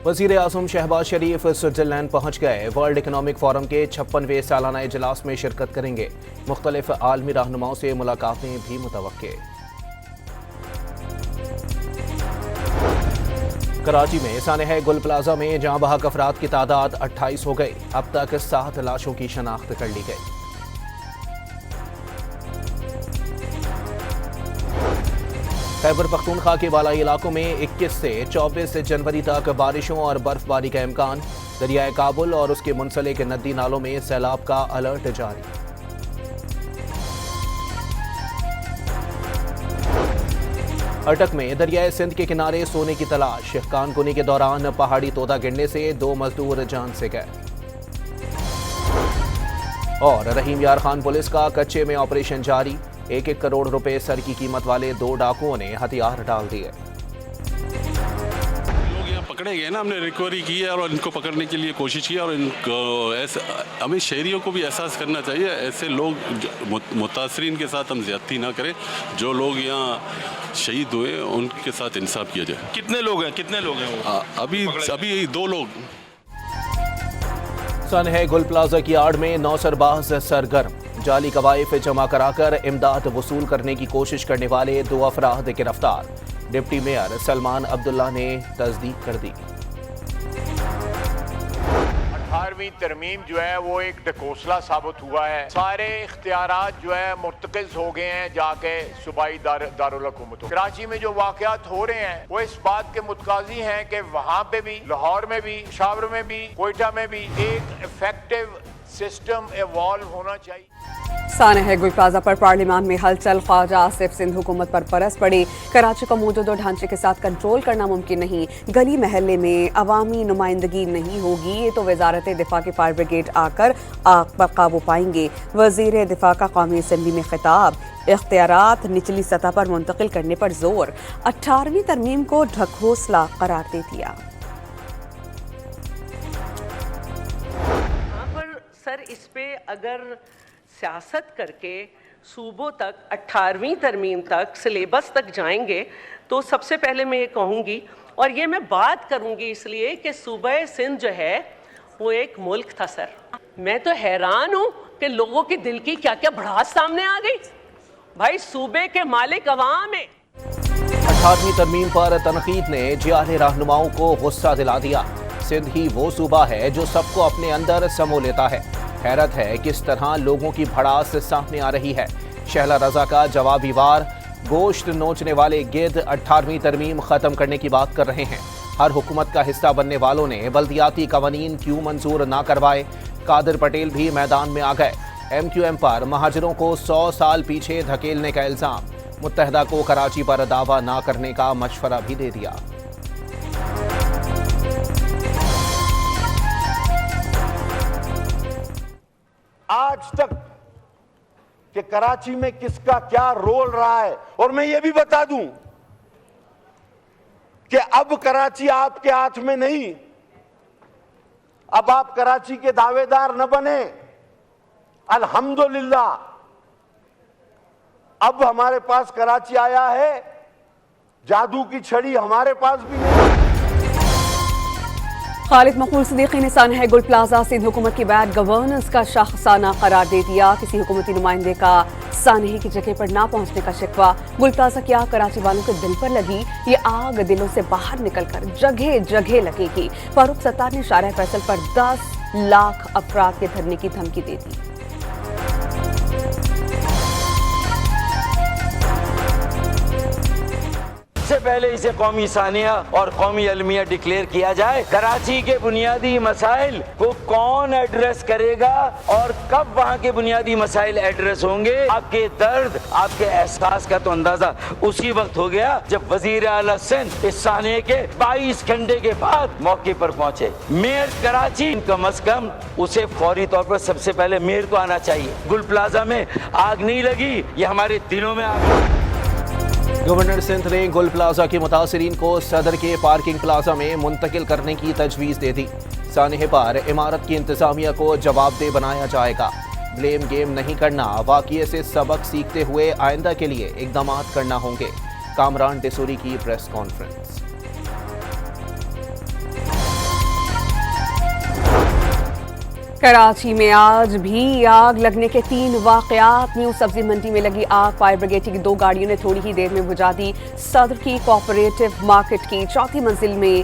वज़ीर आज़म शहबाज शरीफ स्विट्ज़रलैंड पहुँच गए। वर्ल्ड इकनॉमिक फोरम के 56वें सालाना इजलास में शिरकत करेंगे। मुख्तलिफ आलमी रहनुमाओं से मुलाकातें भी मुतवक्के। कराची में सानह गुल प्लाजा में जहां बहक अफराद की तादाद 28 हो गई। अब तक 7 लाशों की शनाख्त कर ली गई। खैबर पख्तूनख्वा के बालाई इलाकों में 21 से 24 जनवरी तक बारिशों और बर्फबारी का इम्कान। दरियाए काबुल और उसके मुंसलिक नदी नालों में सैलाब का अलर्ट जारी। अटक में दरियाए सिंध के किनारे सोने की तलाश। कानकुनी के दौरान पहाड़ी तोदा गिरने से 2 मजदूर जान से गए। और रहीम यार खान पुलिस का कच्चे में ऑपरेशन जारी। 1-1 करोड़ रुपए सर की कीमत वाले 2 डाकुओं ने हथियार डाल दिए। लोग यहाँ पकड़े गए ना, हमने रिकवरी की है और इनको पकड़ने के लिए कोशिश की। और इनको ऐसे हमें शहरियों को भी एहसास करना चाहिए, ऐसे लोग मुतासरीन के साथ हम ज्यादती ना करें। जो लोग यहाँ शहीद हुए उनके साथ इंसाफ किया जाए। कितने लोग हैं वो? अभी 2 लोग। सानह गुल प्लाजा की आड़ में 9 सरबाज सरगर्म। जाली कवायफ जमा कराकर इमदाद वसूल करने की कोशिश करने वाले 2 अफराद गिरफ्तार। डिप्टी मेयर सलमान अब्दुल्ला ने तस्दीक कर दी। 18वीं तरमीम जो है वो एक ढकोसला साबित हुआ है। सारे इख्तियारात जो है मुर्तकिज हो गए हैं जाके सूबाई दारुल हुकूमत। कराची में जो वाकयात हो रहे हैं वो इस बात के मुतकाजी हैं कि वहाँ पे भी, लाहौर में भी, पेशावर में भी, कोयटा में भी एक इफेक्टिव सिस्टम इवॉल्व होना चाहिए। सानह गुल प्लाजा पर पार्लियामान में हलचल। ख्वाजा आसिफ सिंध हुकूमत पर परस पड़ी। कराची को मौजूदा ढांचे के साथ कंट्रोल करना मुमकिन नहीं। गली महल्ले में अवामी नुमाइंदगी नहीं होगी, ये तो वजारत दिफा के फायर ब्रिगेड आकर आग पर काबू पाएंगे। वजीर दिफा का कौमी असम्बली में खिताब। इख्तियारात निचली सतह पर मुंतकिल करने पर जोर। 18वीं तरमीम को ढकोसला करार दे दिया। सर इस पे अगर सियासत करके सूबों तक 18वीं तरमीम तक सिलेबस तक जाएंगे तो सबसे पहले मैं ये कहूँगी, और ये मैं बात करूँगी इसलिए कि सूबा सिंध जो है वो एक मुल्क था। सर मैं तो हैरान हूँ कि लोगों के दिल की क्या क्या भड़ास सामने आ गई। भाई सूबे के मालिक अवाम है। 18वीं तरमीम पर तनकीद ने जियाले रहनुमाओं को गुस्सा दिला दिया। सिंध ही वो सूबा है जो सबको अपने अंदर समो लेता है। हैरत है किस तरह लोगों की भड़ास सामने आ रही है। शहला रजा का जवाबी वार। गोश्त नोचने वाले गिद्ध 18वीं तरमीम खत्म करने की बात कर रहे हैं। हर हुकूमत का हिस्सा बनने वालों ने बल्दियाती कवानीन क्यों मंजूर ना करवाए। कादिर पटेल भी मैदान में आ गए। MQM पर महाजरों को 100 साल पीछे धकेलने का इल्जाम। मुत्तहदा को कराची पर दावा ना करने का मशवरा भी दे दिया। आज तक कि कराची में किसका क्या रोल रहा है, और मैं ये भी बता दूं कि अब कराची आपके हाथ में नहीं। अब आप कराची के दावेदार न बने। अल्हम्दुलिल्लाह अब हमारे पास कराची आया है। जादू की छड़ी हमारे पास भी नहीं। खालिद मकबूल सिद्दीकी ने सानह गुल प्लाजा सिंध हुकूमत की बैड गवर्नेंस का शाखसाना करार दे दिया। किसी हुकूमती नुमाइंदे का सानही की जगह पर ना पहुंचने का शिकवा। गुल प्लाजा की आग कराची वालों के दिल पर लगी। ये आग दिलों से बाहर निकलकर जगह जगह लगेगी। फारूक सत्तार ने शारह फैसल पर 10 लाख अफराद के धरने की धमकी दे दी। सबसे पहले इसे कौमी सानिया और कौमी अलमिया डिक्लेयर किया जाए। कराची के बुनियादी मसाइल को कौन एड्रेस करेगा और कब वहाँ के बुनियादी मसाइल एड्रेस होंगे। आपके दर्द, आपके एहसास का तो अंदाजा उसी वक्त हो गया जब वजीर आला सिंध इस सानिया के 22 घंटे के बाद मौके पर पहुंचे। मेयर कराची कम अज कम उसे फौरी तौर पर सबसे पहले मेयर को आना चाहिए। गुल प्लाजा में आग नहीं लगी, ये हमारे दिलों में आग लगी। गवर्नर सिंध ने गुल प्लाजा के मुतासरीन को सदर के पार्किंग प्लाजा में मुंतकिल करने की तजवीज़ दे दी। सानह पर इमारत की इंतजामिया को जवाबदेह बनाया जाएगा। ब्लेम गेम नहीं करना, वाक़ये से सबक सीखते हुए आइंदा के लिए इक़दाम करना होंगे। कामरान डिसूरी की प्रेस कॉन्फ्रेंस। कराची में आज भी आग लगने के 3 वाकयात। न्यू सब्जी मंडी में लगी आग फायर ब्रिगेड की 2 गाड़ियों ने थोड़ी ही देर में बुझा दी। सदर की कोऑपरेटिव मार्केट की 4थी मंजिल में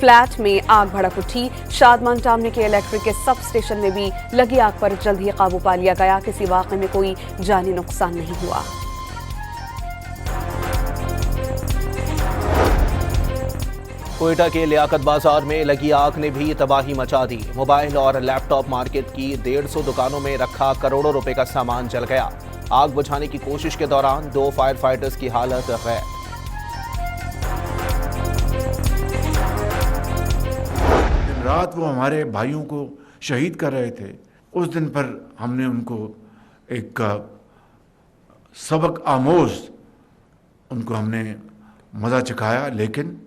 फ्लैट में आग भड़क उठी। शादमान टामनी के इलेक्ट्रिक के सब स्टेशन में भी लगी आग पर जल्द ही काबू पा लिया गया। किसी वाक़े में कोई जानी नुकसान नहीं हुआ। कोयटा के लियाकत बाजार में लगी आग ने भी तबाही मचा दी। मोबाइल और लैपटॉप मार्केट की 150 दुकानों में रखा करोड़ों रुपए का सामान जल गया। आग बुझाने की कोशिश के दौरान 2 फायर फाइटर्स की हालत गैर। दिन रात वो हमारे भाइयों को शहीद कर रहे थे। उस दिन पर हमने उनको एक सबक आमोज उनको हमने मज़ा चखाया, लेकिन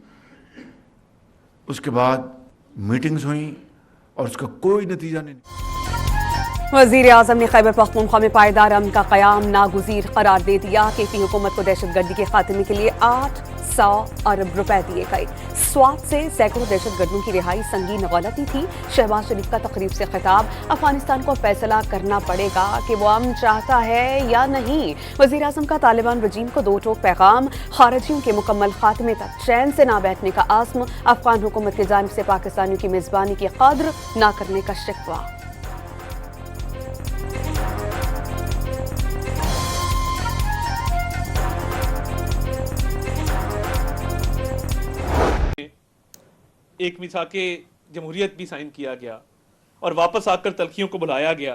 उसके बाद मीटिंग्स हुई और उसका कोई नतीजा नहीं। वज़ीर आज़म ने खैबर पख्तूनख्वा में पायदार अमन का क़याम नागुज़ीर करार दे दिया। केपी हुकूमत को दहशतगर्दी के खात्मे के लिए 800 अरब रुपए दिए गए। स्वात से सैकड़ों दहशतगर्दियों की रिहाई संगीन गलती थी। शहबाज शरीफ का तकरीब से खिताब। अफगानिस्तान को फैसला करना पड़ेगा कि वो अमन चाहता है या नहीं। वज़ीर आज़म का तालिबान रजीम को 2 टोक पैगाम। खारिजियों के मुकम्मल खात्मे तक चैन से ना बैठने का आज़्म। अफगान हुकूमत की जानिब से पाकिस्तानियों की मेज़बानी की कद्र ना करने का शिकवा। एक मिसाके जमहूरियत भी साइन किया गया और वापस आकर तलखियों को बुलाया गया,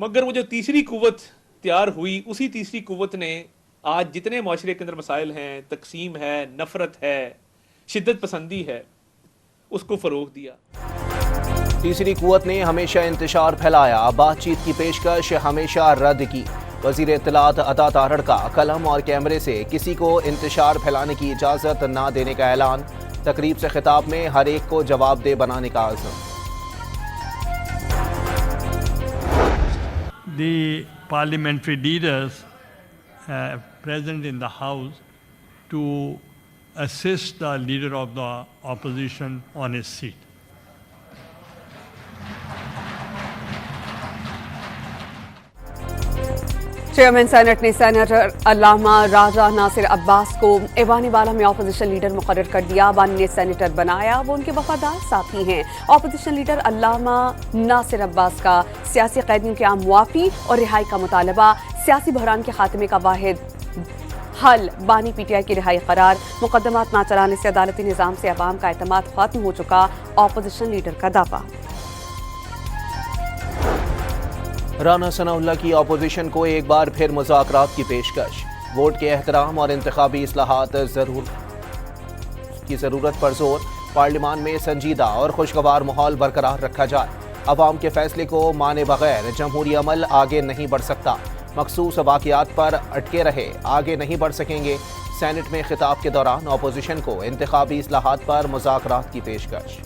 मगर वो जो तीसरी कुव्वत तैयार हुई, उसी तीसरी कुव्वत ने आज जितने माशरे के अंदर मसाइल हैं, तकसीम है, नफरत है, शिद्दत पसंदी है, उसको फ़रोग़ दिया। तीसरी कुव्वत ने हमेशा इंतशार फैलाया, बातचीत की पेशकश हमेशा रद्द की। वज़ीर इत्तलात अता तारड़ का कलम और कैमरे से किसी को इंतशार फैलाने की इजाज़त ना देने का ऐलान। तकरीब से खिताब में हर एक को जवाबदेह बनाने का आज़म। The parliamentary leaders present in the house to assist the leader of the opposition on his seat. Chairman senate ने सेनेटर अल्लामा राजा नासिर अब्बास को ऐवान बाला में अपोजिशन लीडर मुकर्रर कर दिया। बानी ने सेनेटर बनाया, वो उनके वफादार साथी हैं। अपोजिशन लीडर अल्लामा नासिर अब्बास का सियासी कैदियों के आम मुआफ़ी और रिहाई का मुतालबा। सियासी बहरान के खात्मे का वाहिद हल बानी PTI की रिहाई करार। मुकदमात ना चलाने से अदालती निज़ाम से अवाम का एतमाद खत्म हो चुका, अपोजिशन लीडर का दावा। राना सनाउल्लाह की अपोजिशन को एक बार फिर मुज़ाकरात की पेशकश। वोट के एहतराम और इंतखाबी इस्लाहात की ज़रूरत पर जोर। पार्लियामान में संजीदा और खुशगवार माहौल बरकरार रखा जाए। अवाम के फैसले को माने बगैर जमहूरी अमल आगे नहीं बढ़ सकता। मखसूस वाक़यात पर अटके रहे आगे नहीं बढ़ सकेंगे। सेनेट में खिताब के दौरान अपोजिशन को इंतखाबी इस्लाहात पर मुज़ाकरात की पेशकश।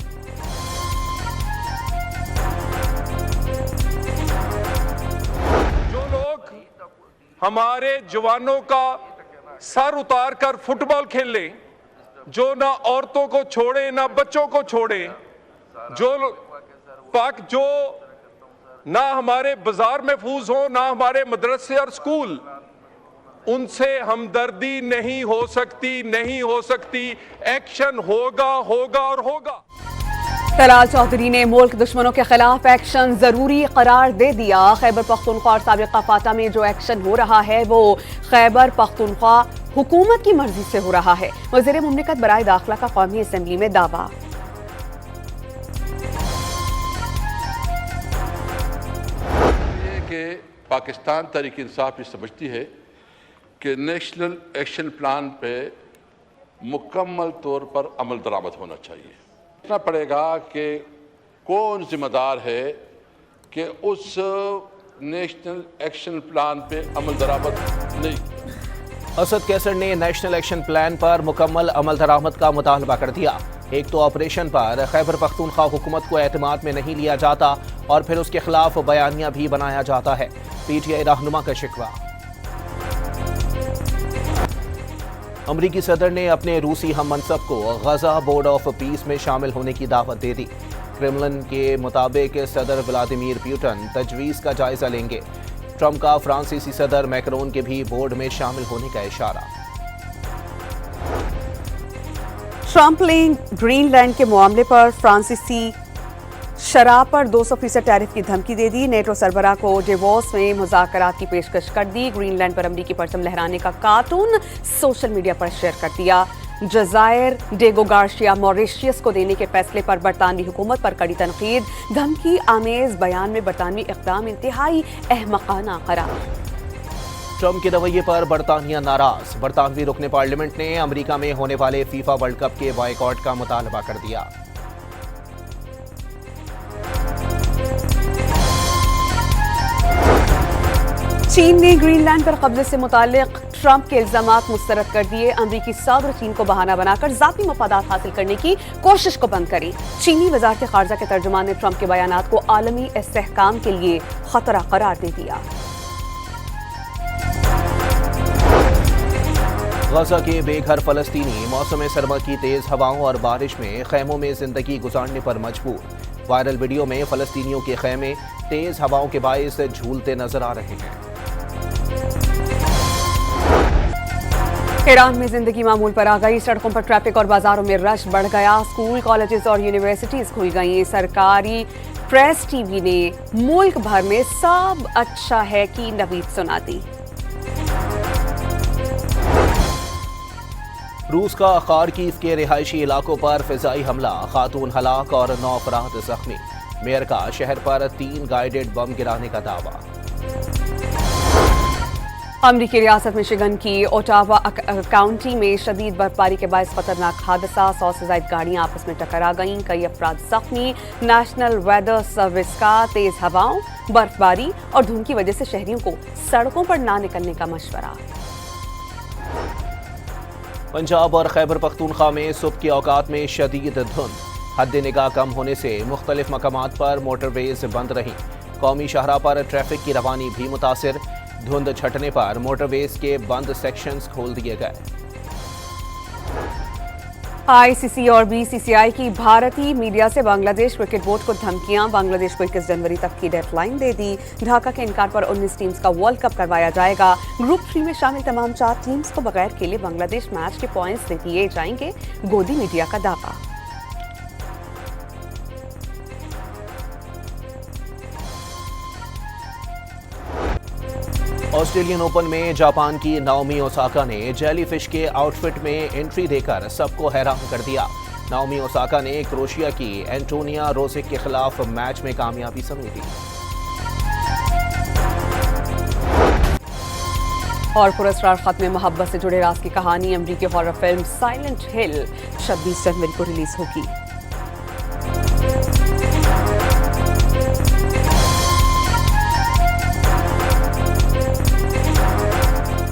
हमारे जवानों का सर उतार कर फुटबॉल खेल ले, जो ना औरतों को छोड़े ना बच्चों को छोड़े, जो ना हमारे बाजार महफूज हो ना हमारे मदरसे और स्कूल, उनसे हमदर्दी नहीं हो सकती। एक्शन होगा और होगा। तलाल चौधरी ने मुल्क दुश्मनों के खिलाफ एक्शन जरूरी करार दे दिया। खैबर पख्तूनख्वा और साबिक़ा फाता में जो एक्शन हो रहा है वो खैबर पख्तूनख्वा हुकूमत की मर्जी से हो रहा है। वज़ीर मुमलिकत बराए दाखिला का कौमी असेंबली में दावा। कि पाकिस्तान तहरीक इंसाफ ये समझती है कि नेशनल एक्शन प्लान पे मुकम्मल तौर पर अमल दरामद होना चाहिए। देखना पड़ेगा कि कौन जिम्मेदार है कि उस नेशनल एक्शन प्लान पे अमल दरामद नहीं। असद कैसर ने नेशनल एक्शन प्लान पर मुकम्मल अमल दरामद का मुतालबा कर दिया। एक तो ऑपरेशन पर खैबर पख्तूनख्वा हुकूमत को एतमाद में नहीं लिया जाता और फिर उसके खिलाफ बयानिया भी बनाया जाता है। PTI रहनुमा का शिकवा। अमरीकी सदर ने अपने रूसी हम मनसब को गजा बोर्ड ऑफ पीस में शामिल होने की दावत दे दी। क्रेमलिन के मुताबिक सदर व्लादिमीर पुतिन तजवीज़ का जायजा लेंगे। ट्रंप का फ्रांसीसी सदर मैक्रोन के भी बोर्ड में शामिल होने का इशारा। ट्रंप ने ग्रीनलैंड के मामले पर फ्रांसीसी शराब पर 200% टैरिफ की धमकी दे दी। नेटो सरबराह को डेवोस में मुज़ाकरात की पेशकश कर दी। ग्रीनलैंड पर अमरीकी परचम लहराने का कार्टून सोशल मीडिया पर शेयर कर दिया। जजायर, डेगो गार्शिया, मॉरिशस को देने के फैसले पर बरतानवी हुकूमत पर कड़ी तनकीद। धमकी आमेज बयान में बरतानवी इक़दाम इंतहाई अहमकाना करार। ट्रंप के रवैये पर बरतानिया नाराज। बरतानवी रुकने पार्लियामेंट ने अमेरिका में होने वाले फीफा वर्ल्ड कप के बॉयकॉट का मुतालबा कर दिया। चीन ने ग्रीनलैंड पर कब्जे से मुताल्लिक ट्रंप के इल्जामात मुस्तरद कर दिए। अमरीकी सदर चीन को बहाना बनाकर ज़ाती मफादात हासिल करने की कोशिश को बंद करी। चीनी वज़ारत ख़ारजा के तर्जुमान ने ट्रंप के बयानात को आलमी इस्तेहकाम के लिए खतरा करार दे दिया। गजा के बेघर फलस्तीनी मौसम सरमा की तेज हवाओं और बारिश में खैमों में जिंदगी गुजारने पर मजबूर। वायरल वीडियो में फलस्तीनियों के खैमे तेज हवाओं के बाइस झूलते नजर आ रहे हैं। ईरान में जिंदगी मामूल पर आ गई। सड़कों पर ट्रैफिक और बाजारों में रश बढ़ गया। स्कूल, कॉलेजेस और यूनिवर्सिटीज खुल गई। सरकारी प्रेस टीवी ने मुल्क भर में सब अच्छा है की नवीद सुना दी। रूस का खार्किव के रिहायशी इलाकों पर फिजाई हमला, खातून हलाक और 9 अफराद जख्मी। मेयर का शहर पर 3 गाइडेड बम गिराने का दावा। अमरीकी रियासत मिशिगन की ओटावा काउंटी में शदीद बर्फबारी के बायस खतरनाक हादसा। 100 से ज्यादा गाड़ियां आपस में टकरा गईं। कई अफराद जख्मी। नेशनल वेदर सर्विस का तेज हवाओं, बर्फबारी और धुंध की वजह से शहरियों को सड़कों पर ना निकलने का मशवरा। पंजाब और खैबर पख्तूनख्वा में सुबह के औकात में शदीद धुंध। हद निगाह कम होने से मुख्तलिफ मकामात पर मोटरवेज बंद रहीं। कौमी शाहराह पर ट्रैफिक की रवानी भी मुतासिर। धुंध छटने पर मोटरवेज के बंद सेक्शंस खोल दिए गए। आईसीसी और बीसीसीआई की भारतीय मीडिया से बांग्लादेश क्रिकेट बोर्ड को धमकियां। बांग्लादेश को 21 जनवरी तक की डेडलाइन दे दी। ढाका के इनकार पर 19 टीम्स का वर्ल्ड कप करवाया जाएगा। ग्रुप 3 में शामिल तमाम 4 टीम्स को बगैर खेले बांग्लादेश मैच के पॉइंट्स दे दिए जाएंगे। गोदी मीडिया का दावा। ऑस्ट्रेलियन ओपन में जापान की नाओमी ओसाका ने जेलीफिश के आउटफिट में एंट्री देकर सबको हैरान कर दिया। नाओमी ओसाका ने क्रोशिया की एंटोनिया रोजिक के खिलाफ मैच में कामयाबी समेटी। और पुरस्कार खत्म मोहब्बत से जुड़े राज की कहानी। अमरीकी हॉरर फिल्म साइलेंट हिल 26 जनवरी को रिलीज होगी।